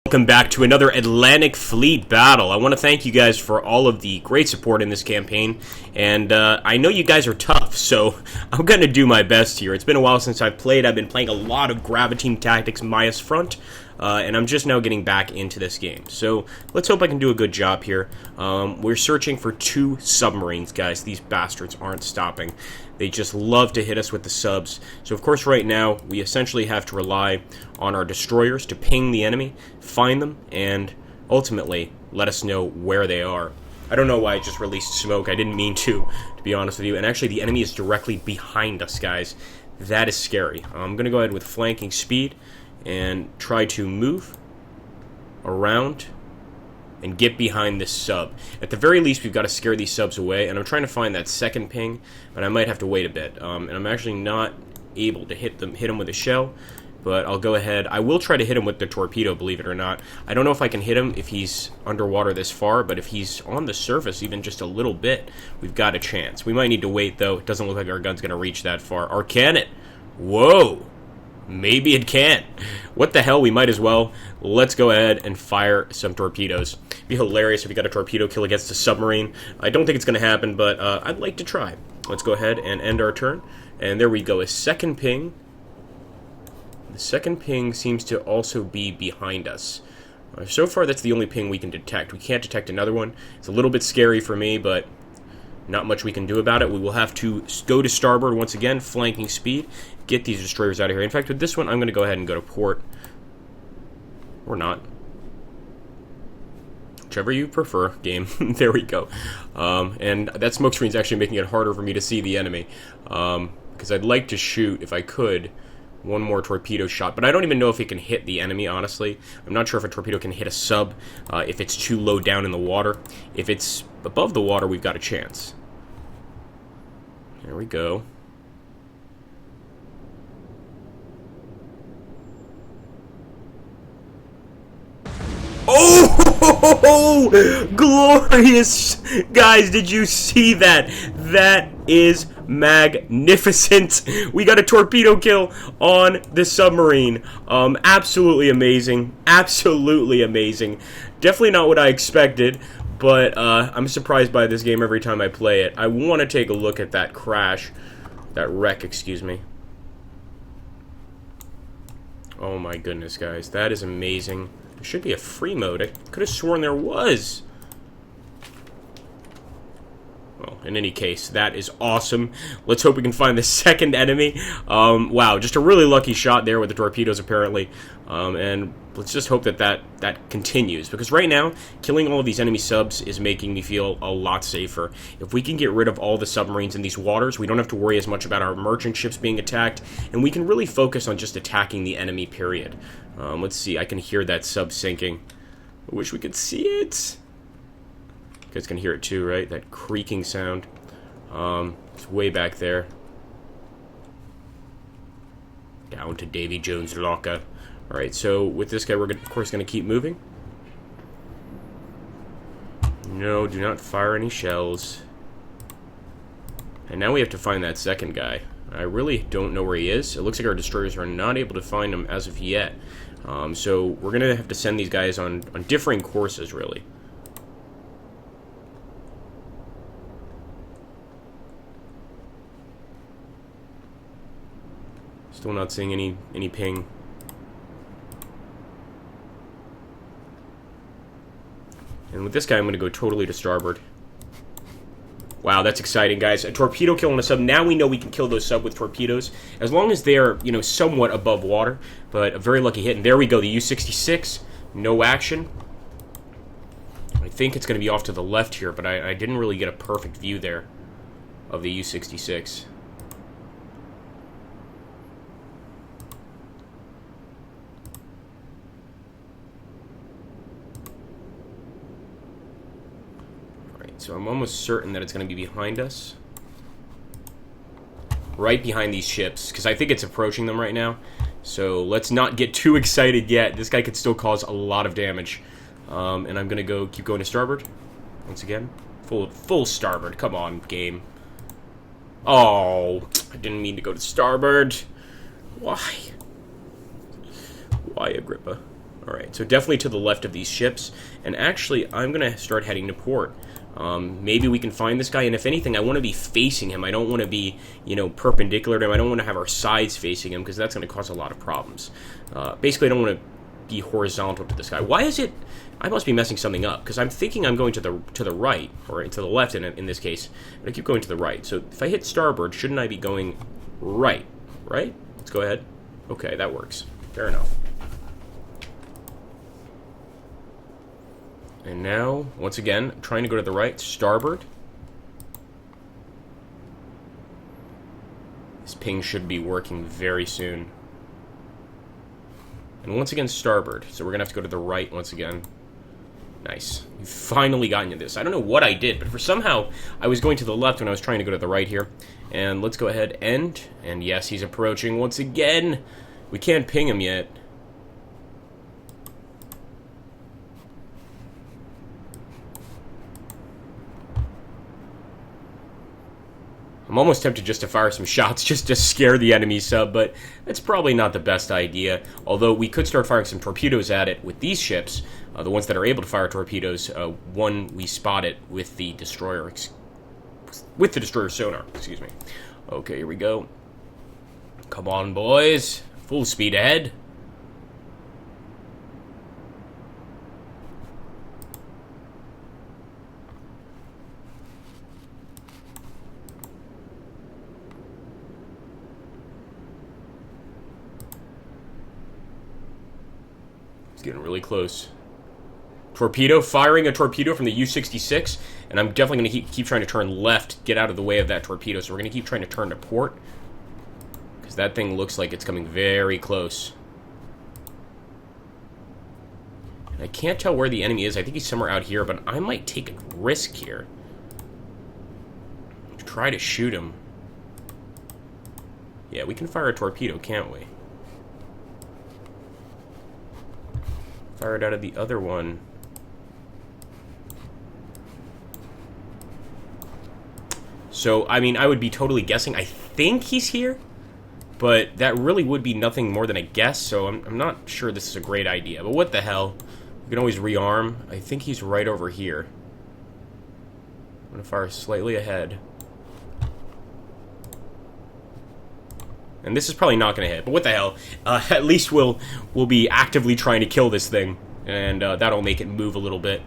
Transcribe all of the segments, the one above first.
Welcome back to another Atlantic Fleet battle. I want to thank you guys for all of the great support in this campaign, and I know you guys are tough, so I'm going to do my best here. It's been a while since I've played. I've been playing a lot of Graviteam Tactics Maya's Front, and I'm just now getting back into this game. So let's hope I can do a good job here. We're searching for 2 submarines, guys. These bastards aren't stopping. They just love to hit us with the subs. So, of course, right now, we essentially have to rely on our destroyers to ping the enemy, find them, and ultimately let us know where they are. I don't know why I just released smoke. I didn't mean to be honest with you. And actually, the enemy is directly behind us, guys. That is scary. I'm going to go ahead with flanking speed and try to move around and get behind this sub. At the very least, we've got to scare these subs away, and I'm trying to find that second ping, but I might have to wait a bit. And I'm actually not able to hit him with a shell, but I'll go ahead. I will try to hit him with the torpedo, believe it or not. I don't know if I can hit him if he's underwater this far, but if he's on the surface even just a little bit, we've got a chance. We might need to wait, though. It doesn't look like our gun's going to reach that far. Or can it? Whoa! Maybe it can. What the hell? We might as well. Let's go ahead and fire some torpedoes. It'd be hilarious if we got a torpedo kill against a submarine. I don't think it's going to happen, but I'd like to try. Let's go ahead and end our turn. And there we go. A second ping. The second ping seems to also be behind us. So far, that's the only ping we can detect. We can't detect another one. It's a little bit scary for me, but not much we can do about it. We will have to go to starboard once again, flanking speed, get these destroyers out of here. In fact, with this one, I'm going to go ahead and go to port. Or not. Whichever you prefer, game. There we go. And that smoke screen is actually making it harder for me to see the enemy. Because I'd like to shoot, if I could, one more torpedo shot. But I don't even know if it can hit the enemy, honestly. I'm not sure if a torpedo can hit a sub, if it's too low down in the water. If it's above the water, we've got a chance. There we go. Oh, glorious! Guys, did you see that? That is magnificent. We got a torpedo kill on the submarine. Absolutely amazing. Absolutely amazing. Definitely not what I expected, but I'm surprised by this game every time I play it. I want to take a look at that crash. That wreck, excuse me. Oh my goodness, guys. That is amazing. There should be a free mode. I could have sworn there was. Well, in any case, that is awesome. Let's hope we can find the second enemy. Wow, just a really lucky shot there with the torpedoes, apparently. And let's just hope that that continues. Because right now, killing all of these enemy subs is making me feel a lot safer. If we can get rid of all the submarines in these waters, we don't have to worry as much about our merchant ships being attacked. And we can really focus on just attacking the enemy, period. Let's see, I can hear that sub sinking. I wish we could see it. You guys can hear it too, right? That creaking sound. It's way back there. Down to Davy Jones' locker. Alright, so with this guy, we're of course going to keep moving. No, do not fire any shells. And now we have to find that second guy. I really don't know where he is. It looks like our destroyers are not able to find him as of yet. So we're going to have to send these guys on differing courses, really. Still not seeing any ping. And with this guy, I'm going to go totally to starboard. Wow, that's exciting, guys. A torpedo kill on a sub. Now we know we can kill those sub with torpedoes, as long as they're, you know, somewhat above water. But a very lucky hit. And there we go, the U-66. No action. I think it's going to be off to the left here, but I didn't really get a perfect view there of the U-66. So I'm almost certain that it's going to be behind us. Right behind these ships, because I think it's approaching them right now. So let's not get too excited yet. This guy could still cause a lot of damage. And I'm going to keep going to starboard. Once again. Full starboard. Come on, game. Oh, I didn't mean to go to starboard. Why? Why, Agrippa? Alright, so definitely to the left of these ships. And actually, I'm going to start heading to port. Maybe we can find this guy, and if anything, I want to be facing him. I don't want to be, you know, perpendicular to him. I don't want to have our sides facing him, because that's going to cause a lot of problems. Basically, I don't want to be horizontal to this guy. Why is it... I must be messing something up, because I'm thinking I'm going to the right, or to the left in this case, but I keep going to the right. So if I hit starboard, shouldn't I be going right? Right? Let's go ahead. Okay, that works. Fair enough. And now, once again, I'm trying to go to the right, starboard. This ping should be working very soon. And once again, starboard. So we're going to have to go to the right once again. Nice. We've finally gotten to this. I don't know what I did, but for somehow I was going to the left when I was trying to go to the right here. And let's go ahead and yes, he's approaching once again. We can't ping him yet. I'm almost tempted just to fire some shots just to scare the enemy sub, but that's probably not the best idea. Although we could start firing some torpedoes at it with these ships, the ones that are able to fire torpedoes. One we spot it with the destroyer, sonar. Excuse me. Okay, here we go. Come on, boys! Full speed ahead. It's getting really close. Torpedo, firing a torpedo from the U-66, and I'm definitely going to keep trying to turn left, get out of the way of that torpedo, so we're going to keep trying to turn to port, because that thing looks like it's coming very close. And I can't tell where the enemy is. I think he's somewhere out here, but I might take a risk here. Try to shoot him. Yeah, we can fire a torpedo, can't we? Fire it out of the other one. So, I mean, I would be totally guessing. I think he's here, but that really would be nothing more than a guess, so I'm not sure this is a great idea. But what the hell? We can always rearm. I think he's right over here. I'm going to fire slightly ahead. And this is probably not going to hit, but what the hell? At least we'll be actively trying to kill this thing, and that'll make it move a little bit.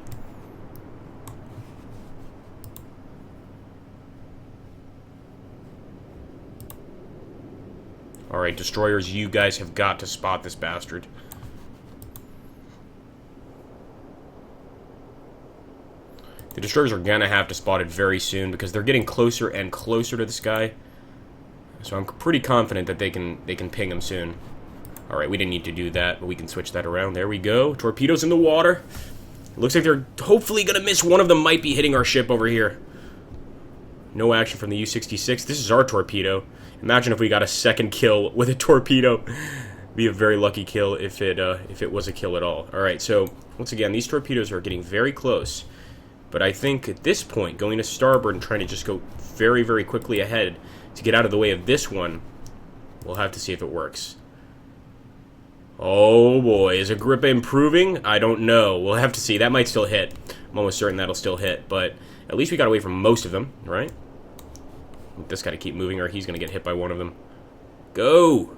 Alright, destroyers, you guys have got to spot this bastard. The destroyers are going to have to spot it very soon, because they're getting closer and closer to this guy. So I'm pretty confident that they can ping him soon. Alright, we didn't need to do that, but we can switch that around. There we go. Torpedoes in the water. It looks like they're hopefully going to miss. One of them might be hitting our ship over here. No action from the U-66. This is our torpedo. Imagine if we got a second kill with a torpedo. Be a very lucky kill if it was a kill at all. Alright, so once again, these torpedoes are getting very close. But I think at this point, going to starboard and trying to just go very, very quickly ahead to get out of the way of this one, we'll have to see if it works. Oh boy, is Agrippa improving? I don't know. We'll have to see. That might still hit. I'm almost certain that'll still hit, but at least we got away from most of them, right? This got to keep moving or he's going to get hit by one of them. Go!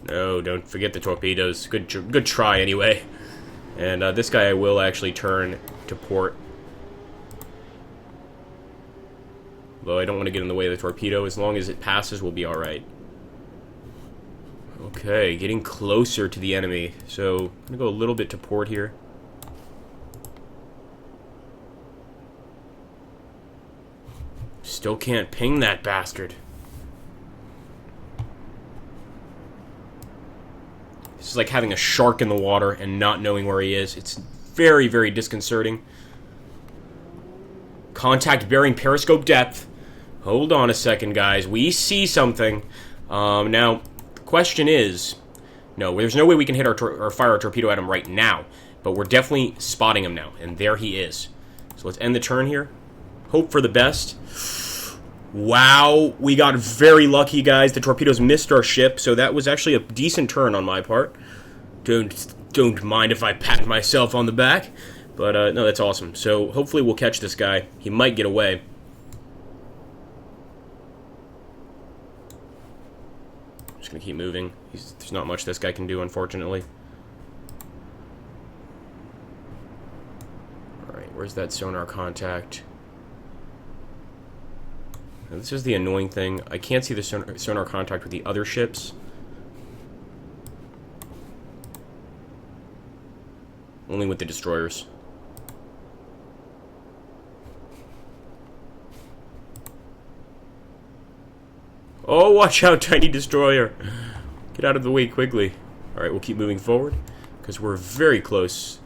No, don't forget the torpedoes. Good try anyway. And this guy I will actually turn to port. Though I don't want to get in the way of the torpedo. As long as it passes, we'll be alright. Okay, getting closer to the enemy. So, I'm going to go a little bit to port here. Still can't ping that bastard. This is like having a shark in the water and not knowing where he is. It's very, very disconcerting. Contact bearing periscope depth. Hold on a second, guys. We see something. Now, the question is... No, there's no way we can hit or fire a torpedo at him right now. But we're definitely spotting him now. And there he is. So let's end the turn here. Hope for the best. Wow, we got very lucky, guys. The torpedoes missed our ship, so that was actually a decent turn on my part. Don't mind if I pat myself on the back. But, no, that's awesome. So, hopefully we'll catch this guy. He might get away. Just gonna keep moving. There's not much this guy can do, unfortunately. Alright, where's that sonar contact? Now, this is the annoying thing. I can't see the sonar contact with the other ships. Only with the destroyers. Oh, watch out, tiny destroyer. Get out of the way quickly. Alright, we'll keep moving forward, because we're very close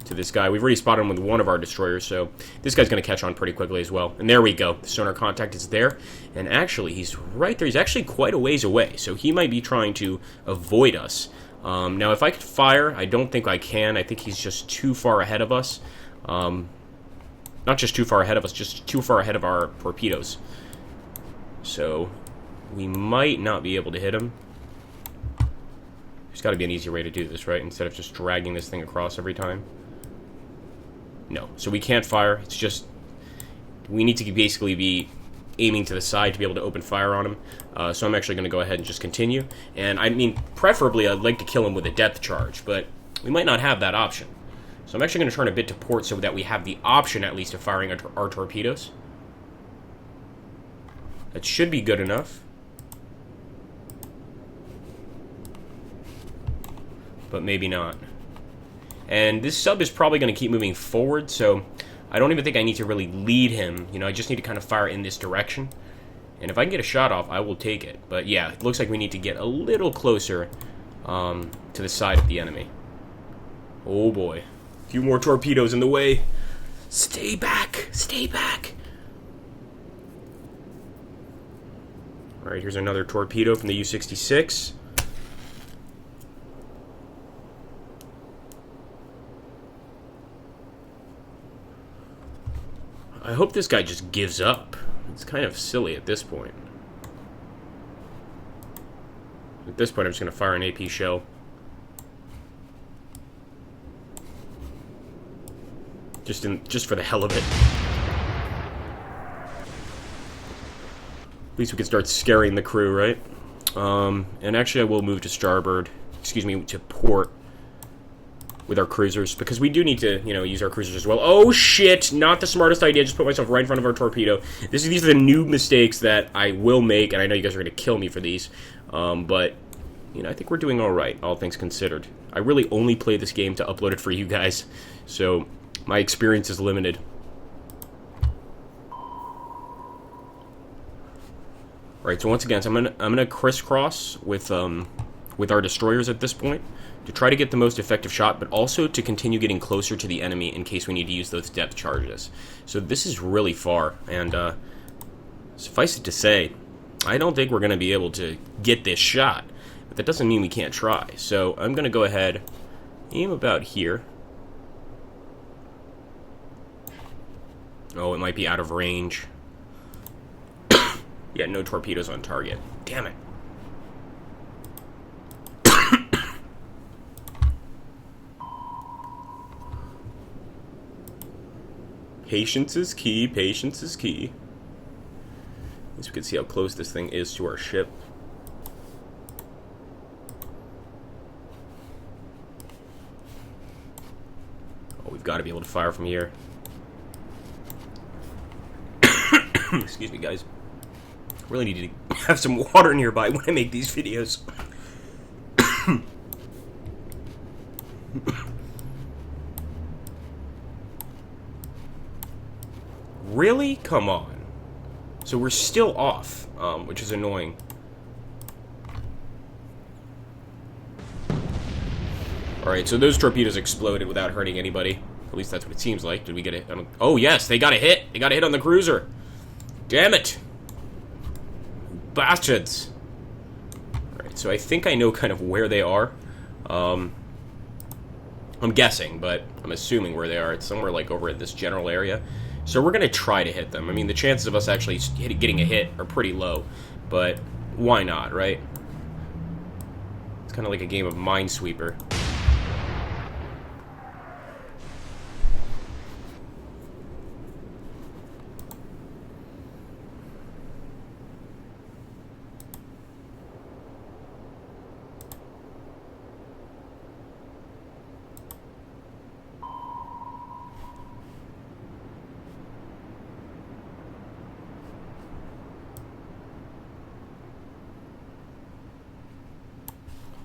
to this guy. We've already spotted him with one of our destroyers, so this guy's going to catch on pretty quickly as well. And there we go. The sonar contact is there. And actually, he's right there. He's actually quite a ways away, so he might be trying to avoid us. Now, if I could fire, I don't think I can. I think he's just too far ahead of us. Not just too far ahead of us, just too far ahead of our torpedoes. So we might not be able to hit him. There's got to be an easier way to do this, right? Instead of just dragging this thing across every time. No. So we can't fire. It's just... we need to basically be aiming to the side to be able to open fire on him. So I'm actually going to go ahead and just continue. And, I mean, preferably I'd like to kill him with a depth charge, but we might not have that option. So I'm actually going to turn a bit to port so that we have the option, at least, of firing our torpedoes. That should be good enough. But maybe not. And this sub is probably going to keep moving forward, so I don't even think I need to really lead him. You know, I just need to kind of fire in this direction. And if I can get a shot off, I will take it. But yeah, it looks like we need to get a little closer to the side of the enemy. Oh boy. A few more torpedoes in the way. Stay back! Stay back! Alright, here's another torpedo from the U-66. I hope this guy just gives up. It's kind of silly at this point. At this point, I'm just going to fire an AP shell. Just for the hell of it. At least we can start scaring the crew, right? And actually, I will move to starboard. Excuse me, to port. With our cruisers, because we do need to, you know, use our cruisers as well. Oh shit! Not the smartest idea. Just put myself right in front of our torpedo. These are the new mistakes that I will make, and I know you guys are going to kill me for these. But you know, I think we're doing all right, all things considered. I really only play this game to upload it for you guys, so my experience is limited. Right. So once again, I'm gonna crisscross with our destroyers at this point, to try to get the most effective shot, but also to continue getting closer to the enemy in case we need to use those depth charges. So this is really far, and suffice it to say, I don't think we're going to be able to get this shot, but that doesn't mean we can't try. So I'm going to go ahead, aim about here. Oh, it might be out of range. Yeah, no torpedoes on target. Damn it. Patience is key, patience is key. At least we can see how close this thing is to our ship. Oh, we've got to be able to fire from here. Excuse me, guys. Really need to have some water nearby when I make these videos. Really? Come on. So we're still off, which is annoying. Alright, so those torpedoes exploded without hurting anybody. At least that's what it seems like. Did we get it? Oh, yes, they got a hit. They got a hit on the cruiser. Damn it. Bastards. Alright, so I think I know kind of where they are. I'm guessing, but I'm assuming where they are. It's somewhere like over at this general area. So we're going to try to hit them. I mean, the chances of us actually getting a hit are pretty low, but why not, right? It's kind of like a game of Minesweeper.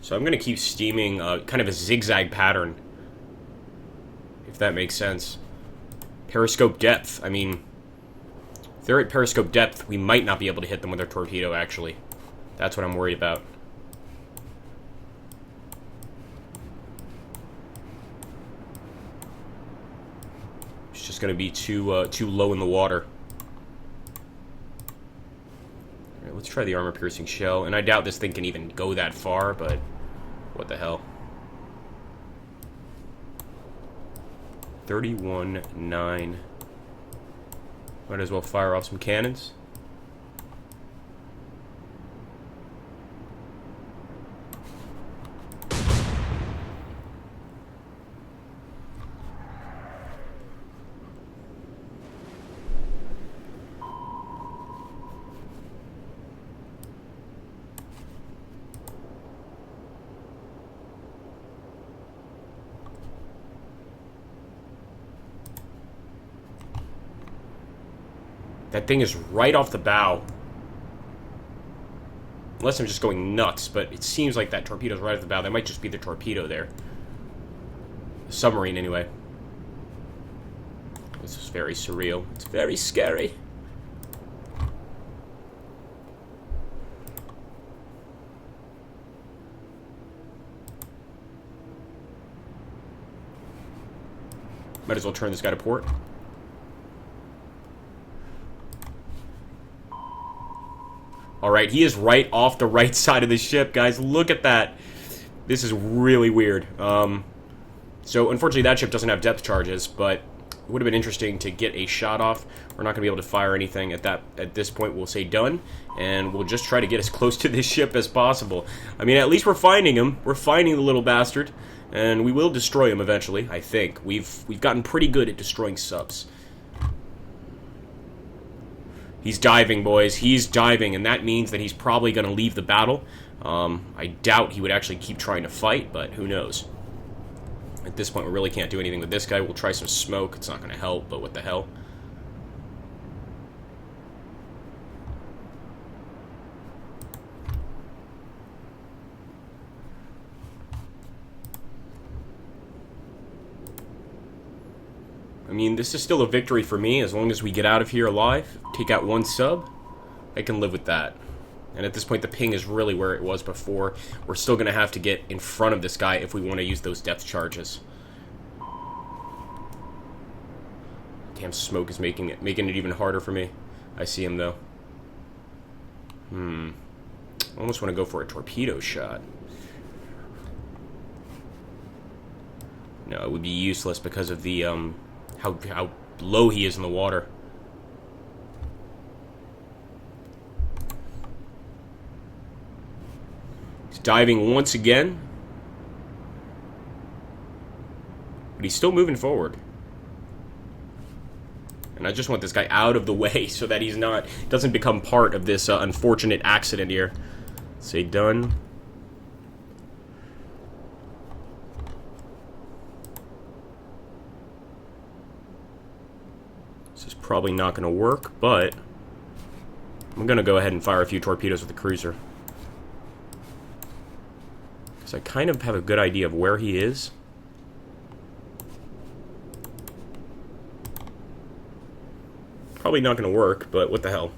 So I'm going to keep steaming kind of a zigzag pattern, if that makes sense. Periscope depth. I mean, if they're at periscope depth, we might not be able to hit them with our torpedo, actually. That's what I'm worried about. It's just going to be too low in the water. All right, let's try the armor-piercing shell. And I doubt this thing can even go that far, but what the hell. 31-9. Might as well fire off some cannons. That thing is right off the bow. Unless I'm just going nuts, but it seems like that torpedo's right off the bow. That might just be the torpedo there. The submarine, anyway. This is very surreal. It's very scary. Might as well turn this guy to port. Alright, he is right off the right side of the ship, guys. Look at that. This is really weird. So, unfortunately, that ship doesn't have depth charges, but it would have been interesting to get a shot off. We're not going to be able to fire anything at this point. We'll say done, and we'll just try to get as close to this ship as possible. I mean, at least we're finding him. We're finding the little bastard, and we will destroy him eventually, I think. We've gotten pretty good at destroying subs. He's diving, boys. He's diving, and that means that he's probably going to leave the battle. I doubt he would actually keep trying to fight, but who knows. At this point, we really can't do anything with this guy. We'll try some smoke. It's not going to help, but what the hell. I mean, this is still a victory for me. As long as we get out of here alive, take out one sub, I can live with that. And at this point, the ping is really where it was before. We're still going to have to get in front of this guy if we want to use those depth charges. Damn, smoke is making it even harder for me. I see him, though. I almost want to go for a torpedo shot. No, it would be useless because of the, how low he is in the water. He's diving once again. But he's still moving forward. And I just want this guy out of the way so that he's doesn't become part of this unfortunate accident here. Say done. This is probably not going to work, but I'm going to go ahead and fire a few torpedoes with the cruiser. Because I kind of have a good idea of where he is. Probably not going to work, but what the hell.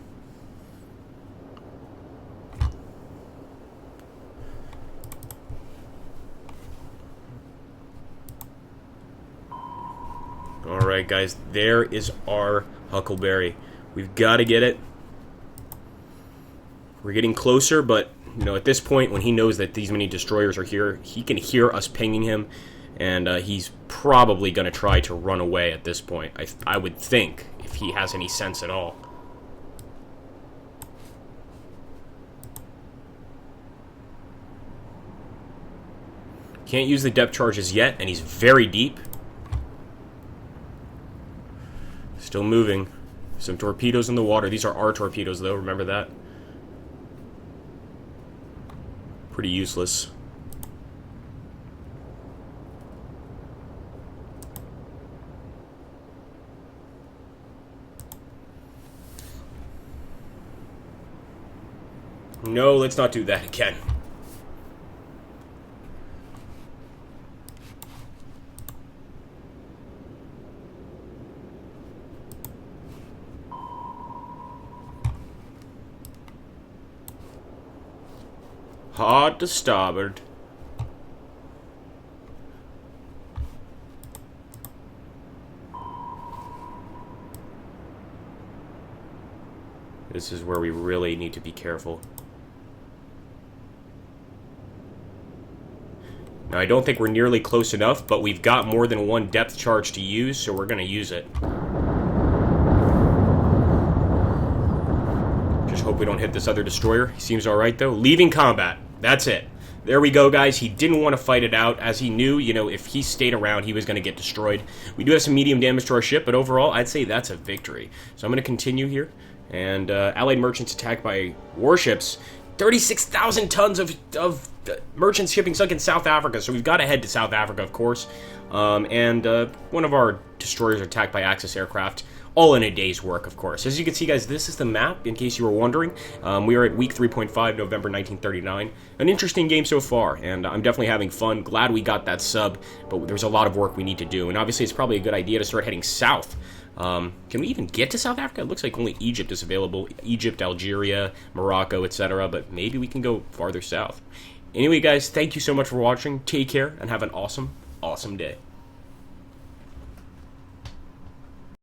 Alright, guys, there is our Huckleberry. We've got to get it. We're getting closer, but, you know, at this point, when he knows that these many destroyers are here, he can hear us pinging him, and he's probably going to try to run away at this point. I would think, if he has any sense at all. Can't use the depth charges yet, and he's very deep. Still moving. Some torpedoes in the water. These are our torpedoes, though. Remember that. Pretty useless. No, let's not do that again. Hard to starboard. This is where we really need to be careful. Now, I don't think we're nearly close enough, but we've got more than one depth charge to use, so we're going to use it. Just hope we don't hit this other destroyer. He seems alright, though. Leaving combat. That's it. There we go, guys. He didn't want to fight it out, as he knew, you know, if he stayed around, he was going to get destroyed. We do have some medium damage to our ship, but overall, I'd say that's a victory. So I'm going to continue here. And Allied merchants attacked by warships. 36,000 tons of merchant shipping sunk in South Africa, so we've got to head to South Africa, of course. And one of our destroyers attacked by Axis aircraft. All in a day's work, of course. As you can see, guys, this is the map, in case you were wondering. We are at week 3.5, November 1939. An interesting game so far, and I'm definitely having fun. Glad we got that sub, but there's a lot of work we need to do. And obviously, it's probably a good idea to start heading south. Can we even get to South Africa? It looks like only Egypt is available. Egypt, Algeria, Morocco, etc. But maybe we can go farther south. Anyway, guys, thank you so much for watching. Take care, and have an awesome, awesome day.